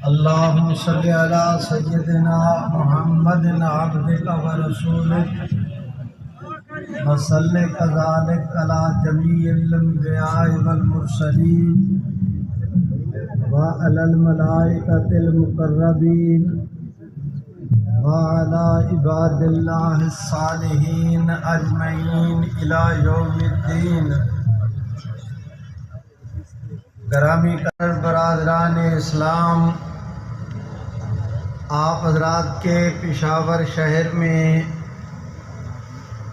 اللهم صل على سيدنا محمد عبدك ورسولك وصل كذلك على جميع الأنبياء والمرسلين وعلى الملائكة المقربين وعلى عباد الله الصالحين أجمعين إلى يوم الدين۔ گرامی قدر برادران اسلام، آپ حضرات کے پشاور شہر میں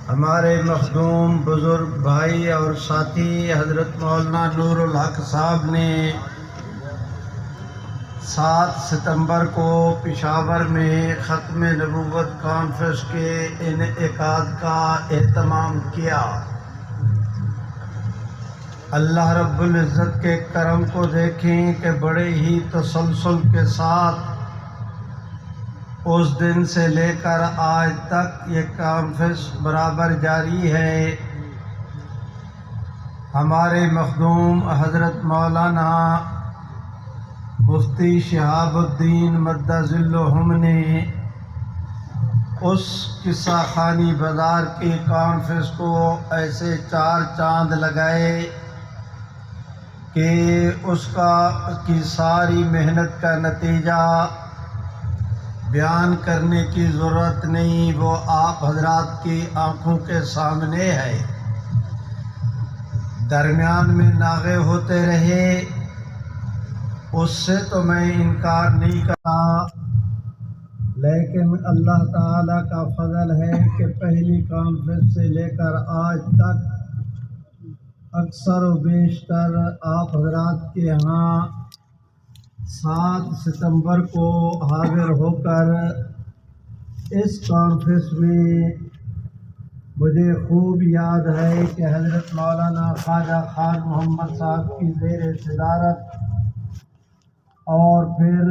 ہمارے مخدوم بزرگ بھائی اور ساتھی حضرت مولانا نور الحق صاحب نے 7 ستمبر کو پشاور میں ختم نبوت کانفرنس کے انعقاد کا اہتمام کیا۔ اللہ رب العزت کے کرم کو دیکھیں کہ بڑے ہی تسلسل کے ساتھ اس دن سے لے کر آج تک یہ کانفرنس برابر جاری ہے۔ ہمارے مخدوم حضرت مولانا مفتی شہاب الدین مد ظلہم نے اس قصہ خانی بازار کی کانفرنس کو ایسے 4 چاند لگائے کہ اس کی ساری محنت کا نتیجہ بیان کرنے کی ضرورت نہیں، وہ آپ حضرات کی آنکھوں کے سامنے ہے۔ درمیان میں ناغے ہوتے رہے، اس سے تو میں انکار نہیں کرتا، لیکن اللہ تعالیٰ کا فضل ہے کہ پہلی کانفرنس سے لے کر آج تک اکثر و بیشتر آپ حضرات کے یہاں 7 ستمبر کو حاضر ہو کر اس کانفرنس میں مجھے خوب یاد ہے کہ حضرت مولانا خواجہ خان محمد صاحب کی زیر صدارت اور پھر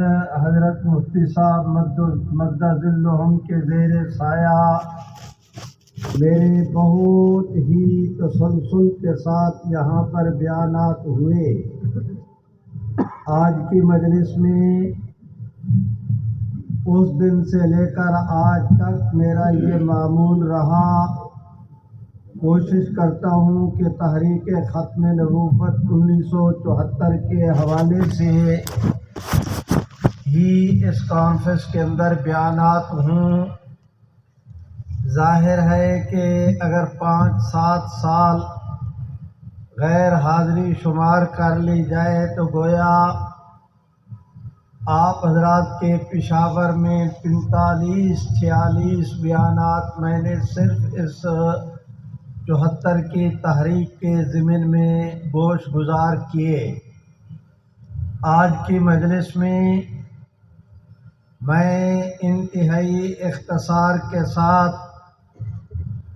حضرت مفتی صاحب مد ظلہم کے زیر سایہ میرے بہت ہی تسلسل کے ساتھ یہاں پر بیانات ہوئے۔ آج کی مجلس میں اس دن سے لے کر آج تک میرا یہ معمول رہا، کوشش کرتا ہوں کہ تحریک ختم نبوت 1974 کے حوالے سے ہی اس کانفرنس کے اندر بیانات ہوں۔ ظاہر ہے کہ اگر 5-7 سال غیر حاضری شمار کر لی جائے تو گویا آپ حضرات کے پشاور میں 45-46 بیانات میں نے صرف اس 74 کی تحریک کے ضمن میں گوش گزار کیے۔ آج کی مجلس میں میں انتہائی اختصار کے ساتھ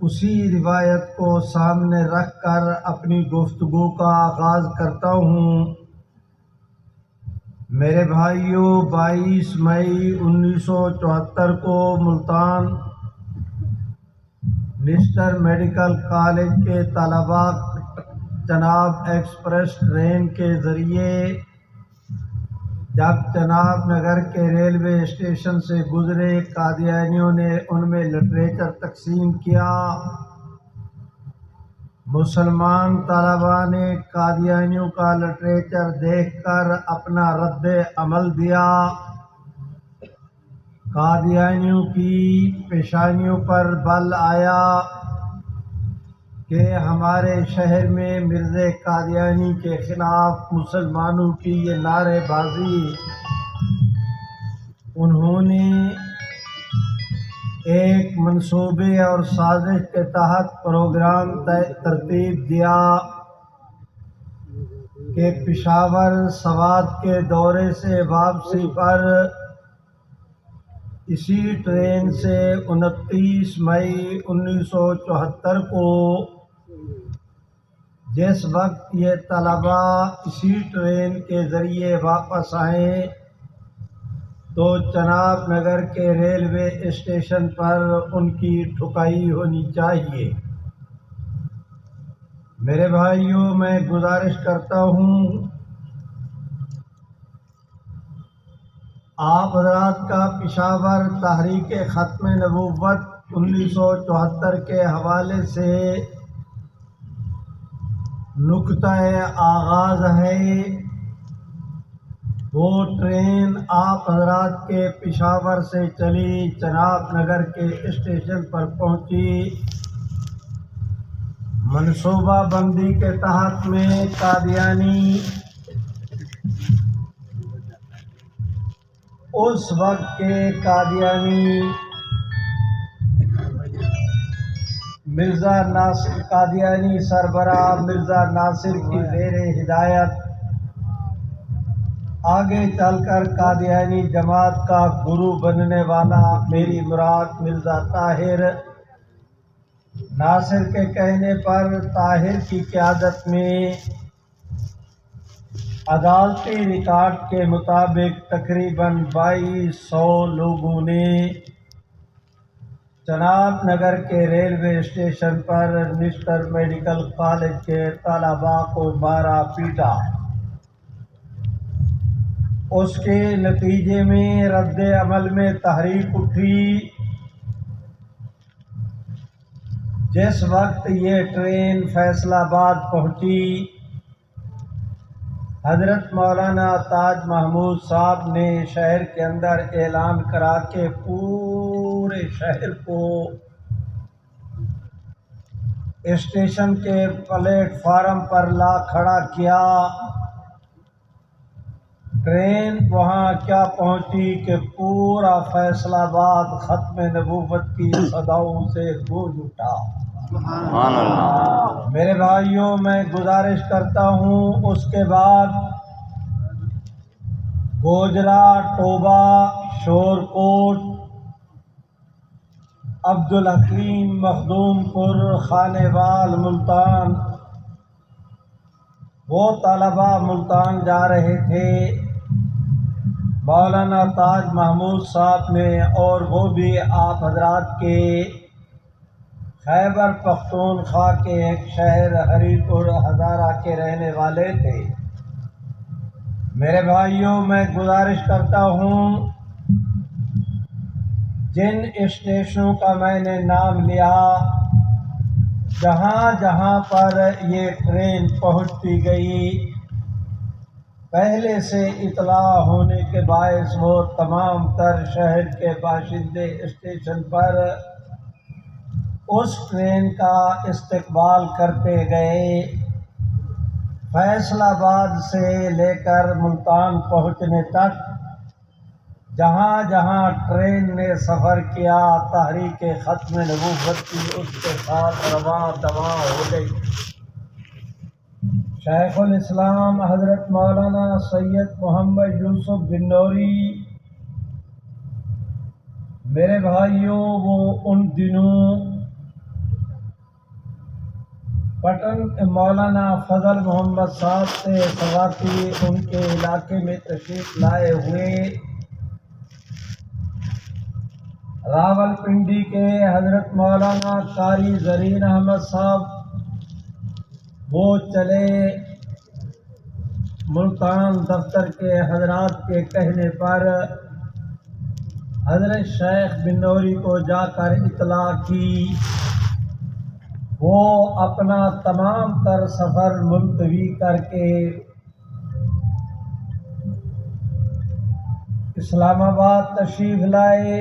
اسی روایت کو سامنے رکھ کر اپنی گفتگو کا آغاز کرتا ہوں۔ میرے بھائیوں، 22 مئی 1974 کو ملتان نسٹر میڈیکل کالج کے طلباء چناب ایکسپریس ٹرین کے ذریعے جب چناب نگر کے ریلوے اسٹیشن سے گزرے، قادیانیوں نے ان میں لٹریچر تقسیم کیا۔ مسلمان طلباء نے قادیانیوں کا لٹریچر دیکھ کر اپنا رد عمل دیا۔ قادیانیوں کی پیشانیوں پر بل آیا کہ ہمارے شہر میں مرزا قادیانی کے خلاف مسلمانوں کی یہ نعرے بازی انہوں نے ایک منصوبے اور سازش کے تحت پروگرام ترتیب دیا کہ پشاور سوات کے دورے سے واپسی پر اسی ٹرین سے 29 مئی 1974 کو جس وقت یہ طلباء اسی ٹرین کے ذریعے واپس آئیں تو چناب نگر کے ریلوے اسٹیشن پر ان کی ٹھکائی ہونی چاہیے۔ میرے بھائیوں، میں گزارش کرتا ہوں آپ حضرات کا پشاور تحریک ختم نبوت 1974 کے حوالے سے نقطہ آغاز ہے۔ وہ ٹرین آپ حضرات کے پشاور سے چلی، چناب نگر کے اسٹیشن پر پہنچی۔ منصوبہ بندی کے تحت میں قادیانی اس وقت کے قادیانی قادیانی سربراہ مرزا ناصر کی زیر ہدایت آگے چل کر قادیانی جماعت کا گرو بننے والا میری مراد مرزا طاہر، ناصر کے کہنے پر طاہر کی قیادت میں عدالتی ریکارڈ کے مطابق تقریباً 2200 لوگوں نے چناب نگر کے ریلوے اسٹیشن پر نسٹر میڈیکل کالج کے طلباء کو مارا پیٹا۔ اس کے نتیجے میں رد عمل میں تحریک اٹھی۔ جس وقت یہ ٹرین فیصل آباد پہنچی، حضرت مولانا تاج محمود صاحب نے شہر کے اندر اعلان کرا کے پورے شہر کو اسٹیشن کے پلیٹ فارم پر لا کھڑا کیا۔ ٹرین وہاں کیا پہنچی کہ پورا فیصل آباد ختم نبوت کی صداؤں سے گونج اٹھا۔ سبحان اللہ۔ میرے بھائیوں، میں گزارش کرتا ہوں اس کے بعد گوجرا، ٹوبہ، شورکوٹ، عبدالحکیم، مخدوم پور، خانیوال، ملتان، وہ طلباء ملتان جا رہے تھے۔ مولانا تاج محمود صاحب نے، اور وہ بھی آپ حضرات کے خیبر پختونخوا کے ایک شہر ہری پور ہزارہ کے رہنے والے تھے۔ میرے بھائیوں، میں گزارش کرتا ہوں جن اسٹیشنوں کا میں نے نام لیا، جہاں جہاں پر یہ ٹرین پہنچتی گئی، پہلے سے اطلاع ہونے کے باعث وہ تمام تر شہر کے باشندے اسٹیشن پر اس ٹرین کا استقبال کرتے گئے۔ فیصل آباد سے لے کر ملتان پہنچنے تک جہاں جہاں ٹرین نے سفر کیا، تحریک ختم نبوت کی اس کے ساتھ رواں دواں ہو گئی۔ شیخ الاسلام حضرت مولانا سید محمد یوسف بنوری، میرے بھائیوں، وہ ان دنوں پٹن مولانا فضل محمد صاحب سے سواتی ان کے علاقے میں تشریف لائے ہوئے۔ راول پنڈی کے حضرت مولانا قاری زرین احمد صاحب، وہ چلے ملتان دفتر کے حضرات کے کہنے پر حضرت شیخ بنوری کو جا کر اطلاع کی۔ وہ اپنا تمام تر سفر ملتوی کر کے اسلام آباد تشریف لائے۔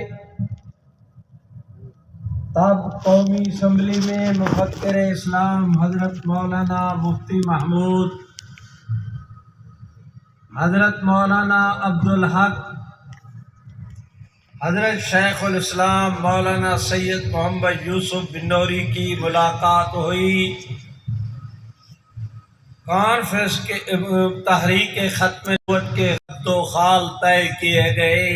تب قومی اسمبلی میں مفکر اسلام حضرت مولانا مفتی محمود، حضرت مولانا عبدالحق، حضرت شیخ الاسلام مولانا سید محمد یوسف بنوری کی ملاقات ہوئی۔ کانفرنس کے تحریک ختم نبوت کے خط و خال طے کیے گئے،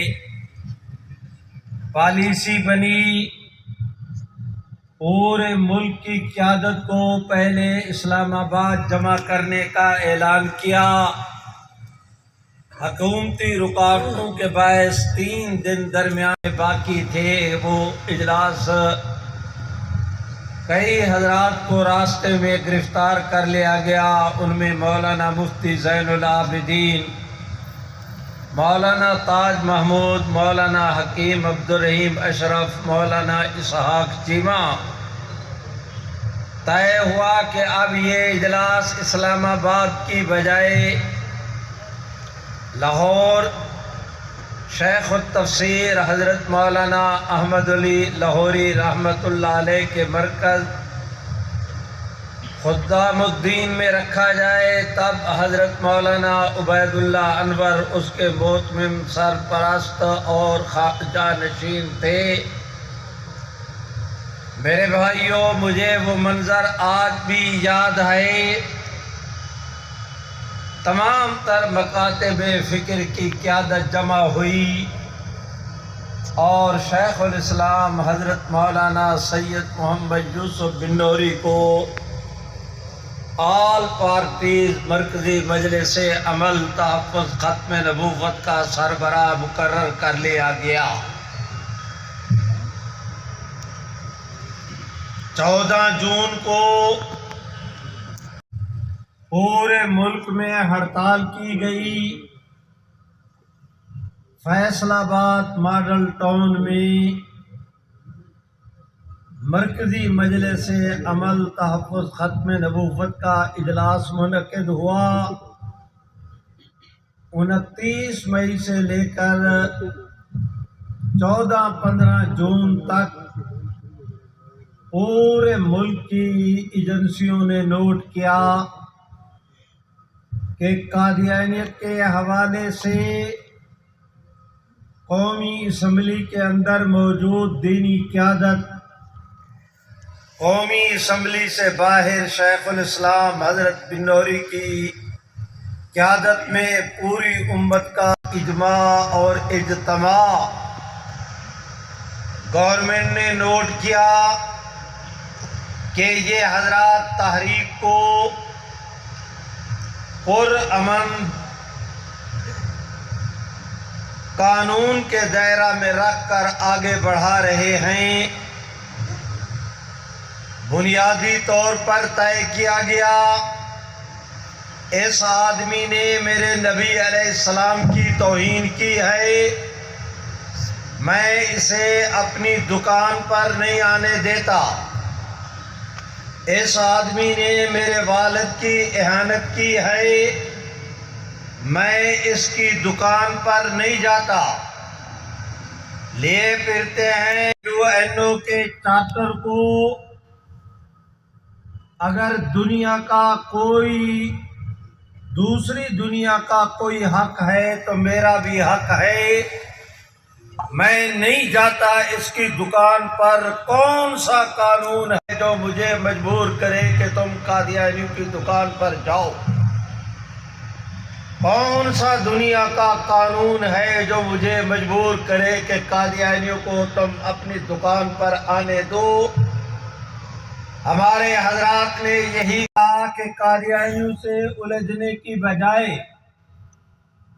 پالیسی بنی۔ پورے ملک کی قیادت کو پہلے اسلام آباد جمع کرنے کا اعلان کیا۔ حکومتی رکاوٹوں کے باعث 3 دن درمیان باقی تھے وہ اجلاس۔ کئی حضرات کو راستے میں گرفتار کر لیا گیا، ان میں مولانا مفتی زین العابدین، مولانا تاج محمود، مولانا حکیم عبدالرحیم اشرف، مولانا اسحاق چیمہ، طے ہوا کہ اب یہ اجلاس اسلام آباد کی بجائے لاہور شیخ التفسیر حضرت مولانا احمد علی لاہوری رحمۃ اللہ علیہ کے مرکز خدام الدین میں رکھا جائے، تب حضرت مولانا عبید اللہ انور اس کے محتمم سرپرست اور جانشین تھے۔ میرے بھائیوں، مجھے وہ منظر آج بھی یاد ہے۔ تمام تر مکاتب فکر کی قیادت جمع ہوئی اور شیخ الاسلام حضرت مولانا سید محمد یوسف بنوری کو آل پارٹیز مرکزی مجلس عمل تحفظ ختم نبوت کا سربراہ مقرر کر لیا گیا۔ 14 جون کو پورے ملک میں ہڑتال کی گئی۔ فیصل آباد ماڈل ٹاؤن میں مرکزی مجلس عمل تحفظ ختم نبوت کا اجلاس منعقد ہوا۔ 29 مئی سے لے کر 14-15 جون تک پورے ملک کی ایجنسیوں نے نوٹ کیا کہ قادیانیت کے حوالے سے قومی اسمبلی کے اندر موجود دینی قیادت قومی اسمبلی سے باہر شیخ الاسلام حضرت بنوری کی قیادت میں پوری امت کا اجماع اور اجتماع گورنمنٹ نے نوٹ کیا کہ یہ حضرات تحریک کو پرامن قانون کے دائرہ میں رکھ کر آگے بڑھا رہے ہیں۔ بنیادی طور پر طے کیا گیا اس آدمی نے میرے نبی علیہ السلام کی توہین کی ہے، میں اسے اپنی دکان پر نہیں آنے دیتا۔ اس آدمی نے میرے والد کی اہانت کی ہے، میں اس کی دکان پر نہیں جاتا۔ لیے پھرتے ہیں UN کے چارٹر کو، اگر دنیا کا کوئی دوسری دنیا کا کوئی حق ہے تو میرا بھی حق ہے، میں نہیں جاتا اس کی دکان پر۔ کون سا قانون ہے جو مجھے مجبور کرے کہ تم قادیانیوں کی دکان پر جاؤ؟ کون سا دنیا کا قانون ہے جو مجھے مجبور کرے کہ قادیانیوں کو تم اپنی دکان پر آنے دو؟ ہمارے حضرات نے یہی کہا کہ قادیانیوں سے الجھنے کی بجائے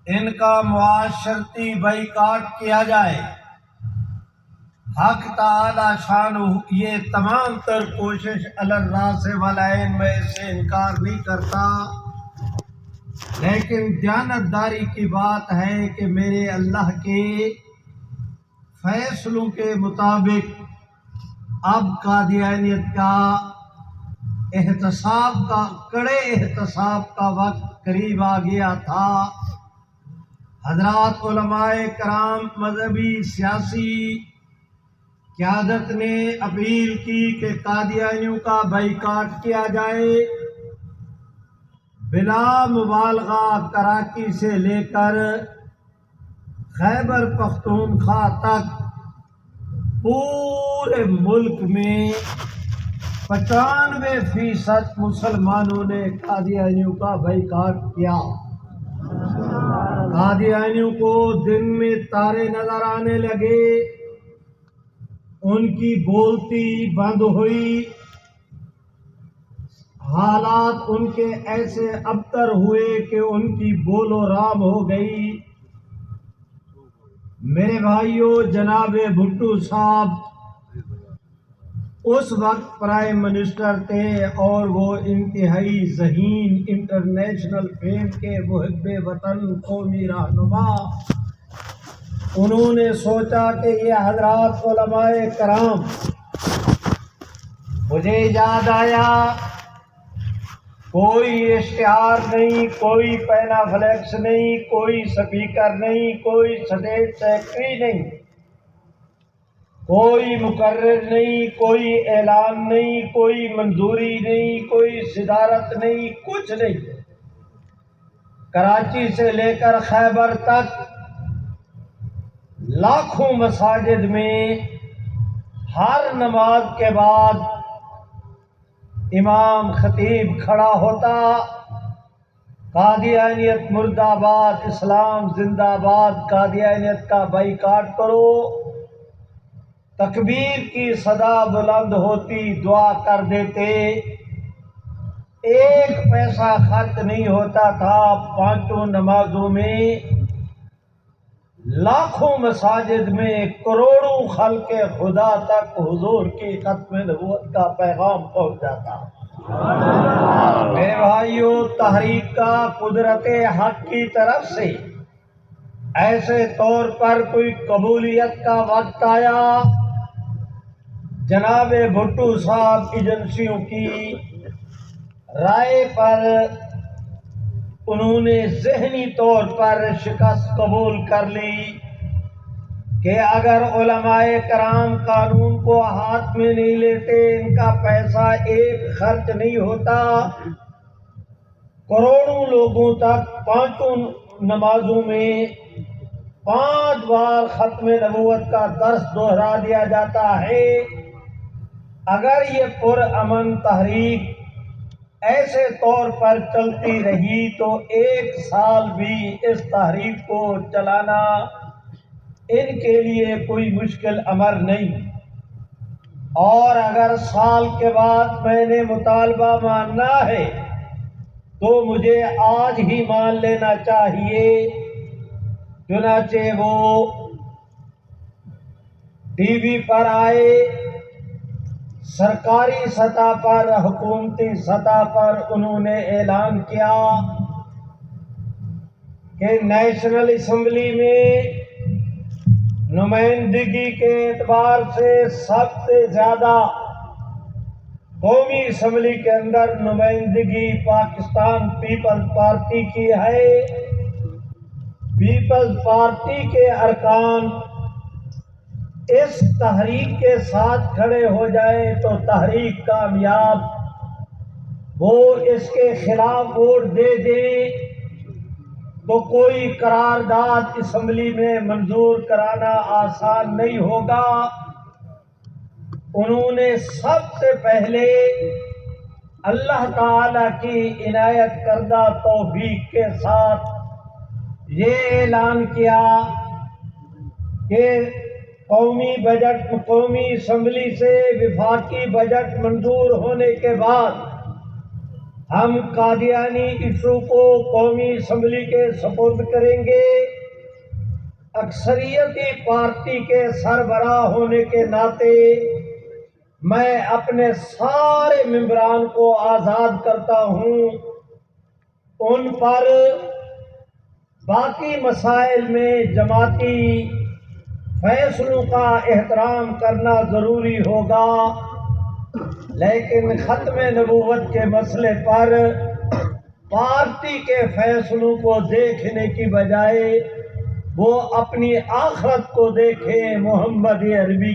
ان کا معاشرتی بائیکاٹ کیا جائے۔ حق تعالی شان یہ تمام تر کوشش الراس والعین میں سے انکار نہیں کرتا، لیکن دیانتداری کی بات ہے کہ میرے اللہ کے فیصلوں کے مطابق اب قادیانیت کا کڑے احتساب کا وقت قریب آ گیا تھا۔ حضرات علماء کرام، مذہبی سیاسی قیادت نے اپیل کی کہ قادیانیوں کا بائیکاٹ کیا جائے۔ بلا مبالغہ کراچی سے لے کر خیبر پختونخوا تک پورے ملک میں 95% مسلمانوں نے قادیانیوں کا بائیکاٹ کیا۔ قادیانیوں کو دن میں تارے نظر آنے لگے، ان کی بولتی بند ہوئی، حالات ان کے ایسے ابتر ہوئے کہ ان کی بول و رام ہو گئی۔ میرے بھائیوں، جناب بھٹو صاحب اس وقت پرائم منسٹر تھے اور وہ انتہائی ذہین انٹرنیشنل فیم کے محب وطن قومی رہنما۔ انہوں نے سوچا کہ یہ حضرات علماء کرام، مجھے یاد آیا کوئی اشتہار نہیں، کوئی پینا فلیکس نہیں، کوئی سپیکر نہیں، کوئی اسٹیٹ سیکرٹری نہیں، کوئی مقرر نہیں، کوئی اعلان نہیں، کوئی منظوری نہیں، کوئی صدارت نہیں، کچھ نہیں۔ کراچی سے لے کر خیبر تک لاکھوں مساجد میں ہر نماز کے بعد امام خطیب کھڑا ہوتا، قادیانیت مرد آباد، اسلام زندہ آباد، قادیانیت کا بائیکاٹ کرو، تکبیر کی صدا بلند ہوتی، دعا کر دیتے، ایک پیسہ خرچ نہیں ہوتا تھا۔ پانچوں نمازوں میں لاکھوں مساجد میں کروڑوں خلق خدا تک حضور کی ختم نبوت کا پیغام پہنچ جاتا۔ میرے بھائیوں، تحریک کا قدرت حق کی طرف سے ایسے طور پر کوئی قبولیت کا وقت آیا، جناب بھٹو صاحب ایجنسیوں کی رائے پر انہوں نے ذہنی طور پر شکست قبول کر لی کہ اگر علماء کرام قانون کو ہاتھ میں نہیں لیتے، ان کا پیسہ ایک خرچ نہیں ہوتا، کروڑوں لوگوں تک پانچوں نمازوں میں 5 بار ختم نبوت کا درس دہرا دیا جاتا ہے، اگر یہ پرامن تحریک ایسے طور پر چلتی رہی تو 1 سال بھی اس تحریک کو چلانا ان کے لیے کوئی مشکل امر نہیں۔ اور اگر سال کے بعد میں نے مطالبہ ماننا ہے تو مجھے آج ہی مان لینا چاہیے۔ چنانچہ وہ ٹی وی پر آئے، سرکاری سطح پر، حکومتی سطح پر انہوں نے اعلان کیا کہ نیشنل اسمبلی میں نمائندگی کے اعتبار سے سب سے زیادہ قومی اسمبلی کے اندر نمائندگی پاکستان پیپلز پارٹی کی ہے۔ پیپلز پارٹی کے ارکان اس تحریک کے ساتھ کھڑے ہو جائیں تو تحریک کامیاب، وہ اس کے خلاف ووٹ دے دیں تو کوئی قرارداد اسمبلی میں منظور کرانا آسان نہیں ہوگا۔ انہوں نے سب سے پہلے اللہ تعالی کی عنایت کردہ توفیق کے ساتھ یہ اعلان کیا کہ قومی بجٹ، قومی اسمبلی سے وفاقی بجٹ منظور ہونے کے بعد ہم قادیانی ایشو کو قومی اسمبلی کے سپرد کریں گے۔ اکثریتی پارٹی کے سربراہ ہونے کے ناطے میں اپنے سارے ممبران کو آزاد کرتا ہوں، ان پر باقی مسائل میں جماعتی فیصلوں کا احترام کرنا ضروری ہوگا، لیکن ختم نبوت کے مسئلے پر پارٹی کے فیصلوں کو دیکھنے کی بجائے وہ اپنی آخرت کو دیکھیں۔ محمد عربی